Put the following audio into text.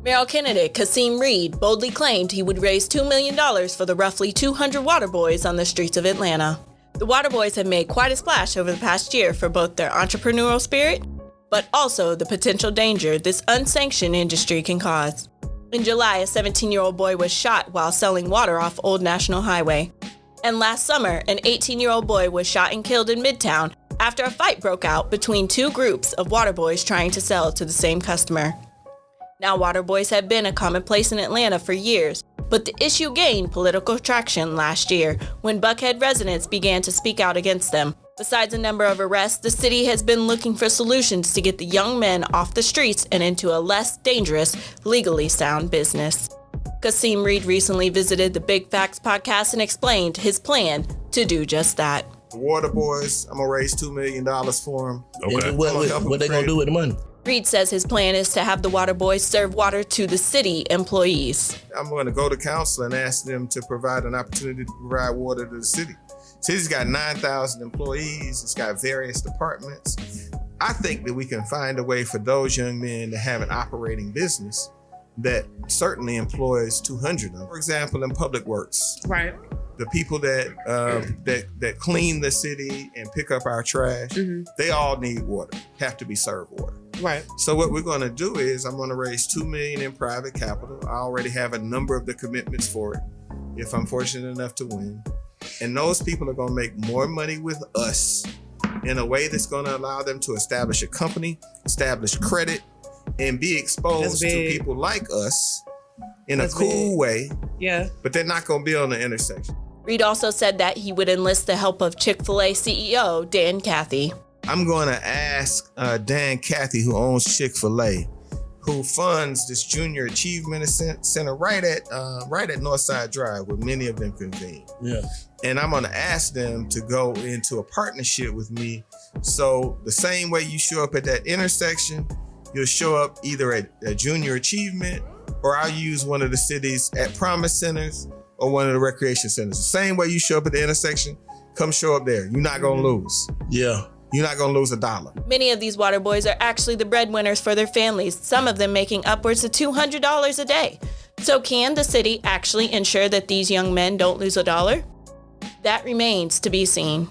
Mayoral candidate Kasim Reed boldly claimed he would raise $2 million for the roughly 200 water boys on the streets of Atlanta. The water boys have made quite a splash over the past year for both their entrepreneurial spirit, but also the potential danger this unsanctioned industry can cause. In July, a 17-year-old boy was shot while selling water off Old National Highway. And last summer, an 18-year-old boy was shot and killed in Midtown after a fight broke out between two groups of water boys trying to sell to the same customer. Now, water boys have been a commonplace in Atlanta for years, but the issue gained political traction last year when Buckhead residents began to speak out against them. Besides a number of arrests, the city has been looking for solutions to get the young men off the streets and into a less dangerous, legally sound business. Kasim Reed recently visited the Big Facts podcast and explained his plan to do just that. The water boys, I'm going to raise $2 million for them. Okay. What they going to do with the money? Reed says his plan is to have the water boys serve water to the city employees. I'm going to go to council and ask them to provide an opportunity to provide water to the city. City's got 9,000 employees. It's got various departments. I think that we can find a way for those young men to have an operating business that certainly employs 200 of them. For example, in public works. Right. The people that clean the city and pick up our trash, they all need water, have to be served water. Right. So what we're going to do is I'm going to raise $2 million in private capital. I already have a number of the commitments for it if I'm fortunate enough to win. And those people are going to make more money with us in a way that's going to allow them to establish a company, establish credit, and be exposed to people like us in a cool way. Yeah. But they're not going to be on the intersection. Reed also said that he would enlist the help of Chick-fil-A CEO Dan Cathy. I'm going to ask Dan Cathy, who owns Chick-fil-A, who funds this Junior Achievement Center right at Northside Drive, where many of them convene. Yeah. And I'm going to ask them to go into a partnership with me. So the same way you show up at that intersection, you'll show up either at a Junior Achievement, or I'll use one of the city's at Promise Centers or one of the recreation centers. The same way you show up at the intersection, come show up there. You're not going to lose. Yeah. You're not going to lose $1. Many of these water boys are actually the breadwinners for their families, some of them making upwards of $200 a day. So can the city actually ensure that these young men don't lose $1? That remains to be seen.